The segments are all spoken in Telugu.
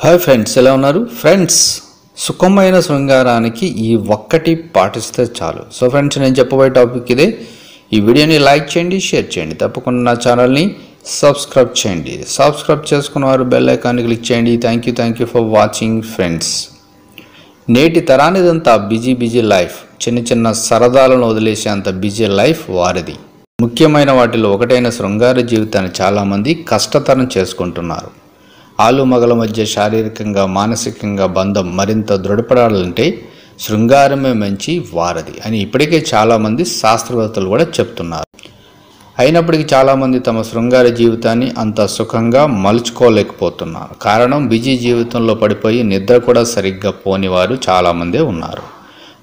హాయ్ ఫ్రెండ్స్, ఎలా ఉన్నారు ఫ్రెండ్స్? సుఖమైన శృంగారానికి ఈ ఒక్కటి పాటిస్తే చాలు. సో ఫ్రెండ్స్, నేను చెప్పబోయే టాపిక్ ఇదే. ఈ వీడియోని లైక్ చేయండి, షేర్ చేయండి, తప్పకుండా నా ఛానల్ని సబ్స్క్రైబ్ చేయండి. సబ్స్క్రైబ్ చేసుకున్న వారు బెల్ ఐకాన్ని క్లిక్ చేయండి. Thank you for watching friends. నేటి తరానిదంతా బిజీ లైఫ్, చిన్న సరదాలను వదిలేసేంత బిజీ లైఫ్ వారిది. ముఖ్యమైన వాటిలో ఒకటైన శృంగార జీవితాన్ని చాలామంది కష్టతరం చేసుకుంటున్నారు. ఆలు మగల మధ్య శారీరకంగా మానసికంగా బంధం మరింత దృఢపడాలంటే శృంగారమే మంచి వారధి అని ఇప్పటికే చాలామంది శాస్త్రవేత్తలు కూడా చెప్తున్నారు. అయినప్పటికీ చాలామంది తమ శృంగార జీవితాన్ని అంత సుఖంగా మలుచుకోలేకపోతున్నారు. కారణం, బిజీ జీవితంలో పడిపోయి నిద్ర కూడా సరిగ్గా పోని వారు చాలామందే ఉన్నారు.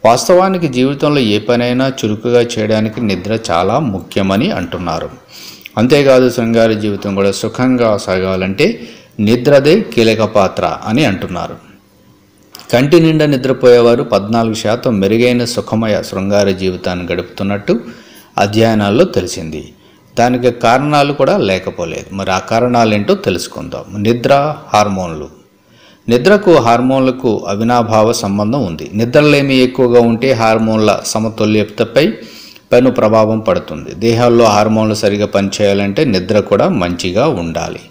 వాస్తవానికి జీవితంలో ఏ పనైనా చురుకుగా చేయడానికి నిద్ర చాలా ముఖ్యమని అంటున్నారు. అంతేకాదు, శృంగార జీవితం కూడా సుఖంగా సాగాలంటే నిద్రదే కీలక పాత్ర అని అంటున్నారు. కంటి నిండా నిద్రపోయేవారు 14% మెరుగైన సుఖమయ శృంగార జీవితాన్ని గడుపుతున్నట్టు అధ్యయనాల్లో తెలిసింది. దానికి కారణాలు కూడా లేకపోలేదు. మరి ఆ కారణాలు ఏంటో తెలుసుకుందాం. నిద్ర, హార్మోన్లు. నిద్రకు హార్మోన్లకు అవినాభావ సంబంధం ఉంది. నిద్రలేమి ఎక్కువగా ఉంటే హార్మోన్ల సమతుల్యతపై పెను ప్రభావం పడుతుంది. దేహాల్లో హార్మోన్లు సరిగా పనిచేయాలంటే నిద్ర కూడా మంచిగా ఉండాలి.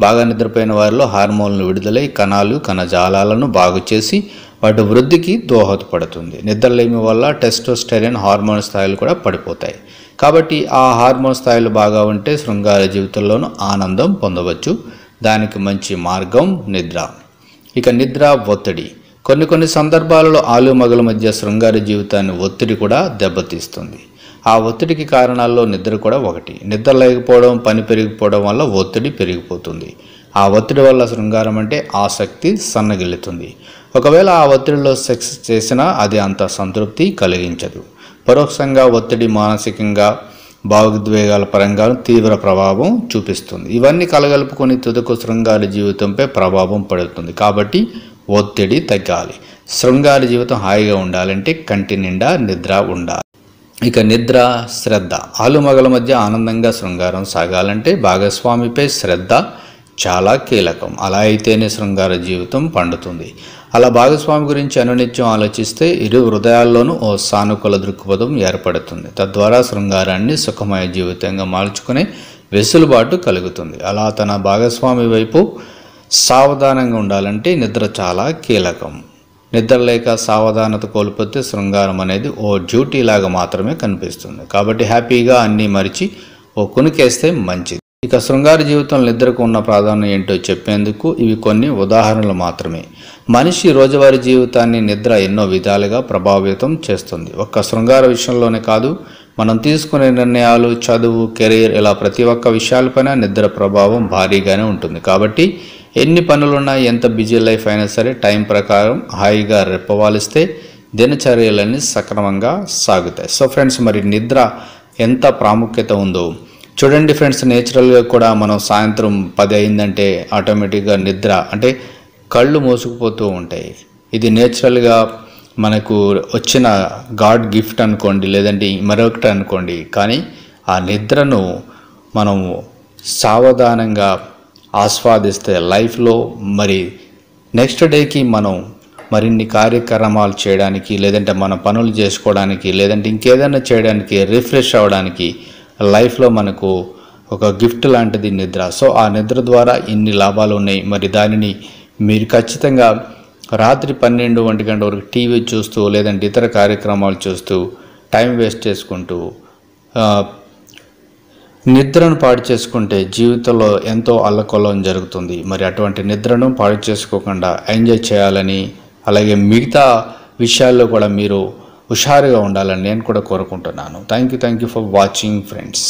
బాగా నిద్రపోయిన వారిలో హార్మోన్లు విడుదలై కణాలు కణజాలాలను బాగు చేసి వాటి వృద్ధికి దోహదపడుతుంది. నిద్రలేమి వల్ల టెస్టోస్టెరాన్ హార్మోన్ స్థాయిలు కూడా పడిపోతాయి. కాబట్టి ఆ హార్మోన్ స్థాయిలు బాగా ఉంటే శృంగార జీవితంలోనూ ఆనందం పొందవచ్చు. దానికి మంచి మార్గం నిద్ర. ఇక నిద్ర, ఒత్తిడి. కొన్ని సందర్భాలలో ఆలు మగల మధ్య శృంగార జీవితాన్ని ఒత్తిడి కూడా దెబ్బతీస్తుంది. ఆ ఒత్తిడికి కారణాల్లో నిద్ర కూడా ఒకటి. నిద్ర లేకపోవడం, పని పెరిగిపోవడం వల్ల ఒత్తిడి పెరిగిపోతుంది. ఆ ఒత్తిడి వల్ల శృంగారం అంటే ఆసక్తి సన్నగిల్లుతుంది. ఒకవేళ ఆ ఒత్తిడిలో సెక్స్ చేసినా అది అంత సంతృప్తి కలిగించదు. పరోక్షంగా ఒత్తిడి మానసికంగా, భావోద్వేగాల పరంగా తీవ్ర ప్రభావం చూపిస్తుంది. ఇవన్నీ కలగలుపుకొని తుదకు శృంగార జీవితంపై ప్రభావం పడుతుంది. కాబట్టి ఒత్తిడి తగ్గాలి. శృంగార జీవితం హాయిగా ఉండాలంటే కంటి నిండా నిద్ర ఉండాలి. ఇక నిద్ర, శ్రద్ధ. ఆలు మగల మధ్య ఆనందంగా శృంగారం సాగాలంటే భాగస్వామిపై శ్రద్ధ చాలా కీలకం. అలా అయితేనే శృంగార జీవితం పండుతుంది. అలా భాగస్వామి గురించి అనునిత్యం ఆలోచిస్తే ఇరు హృదయాల్లోనూ ఓ సానుకూల దృక్పథం ఏర్పడుతుంది. తద్వారా శృంగారాన్ని సుఖమయ జీవితంగా మార్చుకునే వెసులుబాటు కలుగుతుంది. అలా తన భాగస్వామి వైపు సావధానంగా ఉండాలంటే నిద్ర చాలా కీలకం. నిద్ర లేక సావధానత కోల్పోతే శృంగారం అనేది ఓ డ్యూటీ లాగా మాత్రమే కనిపిస్తుంది. కాబట్టి హ్యాపీగా అన్నీ మరిచి ఓ కునికేస్తే మంచిది. ఇక శృంగార జీవితంలో నిద్రకు ఉన్న ప్రాధాన్యం ఏంటో చెప్పేందుకు ఇవి కొన్ని ఉదాహరణలు మాత్రమే. మనిషి రోజువారీ జీవితాన్ని నిద్ర ఎన్నో విధాలుగా ప్రభావితం చేస్తుంది. ఒక్క శృంగార విషయంలోనే కాదు, మనం తీసుకునే నిర్ణయాలు, చదువు, కెరీర్, ఇలా ప్రతి ఒక్క విషయాలపైన నిద్ర ప్రభావం భారీగానే ఉంటుంది. కాబట్టి ఎన్ని పనులున్నా, ఎంత బిజీ లైఫ్ అయినా సరే టైం ప్రకారం హాయిగా రెప్పవాలిస్తే దినచర్యలన్నీ సక్రమంగా సాగుతాయి. సో ఫ్రెండ్స్, మరి నిద్ర ఎంత ప్రాముఖ్యత ఉందో చూడండి ఫ్రెండ్స్. నేచురల్గా కూడా మనం సాయంత్రం 10 అయిందంటే ఆటోమేటిక్గా నిద్ర అంటే కళ్ళు మూసుకుపోతూ ఉంటాయి. ఇది నేచురల్గా మనకు వచ్చిన గాడ్ గిఫ్ట్ అనుకోండి, లేదంటే మరొకటి అనుకోండి. కానీ ఆ నిద్రను మనం సావధానంగా ఆస్వాదిస్తే లైఫ్లో మరి నెక్స్ట్ డేకి మనం మరిన్ని కార్యక్రమాలు చేయడానికి, లేదంటే మన పనులు చేసుకోవడానికి, లేదంటే ఇంకేదైనా చేయడానికి, రిఫ్రెష్ అవ్వడానికి లైఫ్లో మనకు ఒక గిఫ్ట్ లాంటిది నిద్ర. సో ఆ నిద్ర ద్వారా ఇన్ని లాభాలు ఉన్నాయి. మరి దానిని మీరు ఖచ్చితంగా రాత్రి 12-1 గంట వరకు టీవీ చూస్తూ, లేదంటే ఇతర కార్యక్రమాలు చూస్తూ టైం వేస్ట్ చేసుకుంటూ నిద్రను పాడు చేసుకుంటే జీవితంలో ఎంతో అల్లకొల్లం జరుగుతుంది. మరి అటువంటి నిద్రను పాడు చేసుకోకుండా ఎంజాయ్ చేయాలని, అలాగే మిగతా విషయాల్లో కూడా మీరు హుషారుగా ఉండాలని నేను కూడా కోరుకుంటున్నాను. Thank you for watching friends.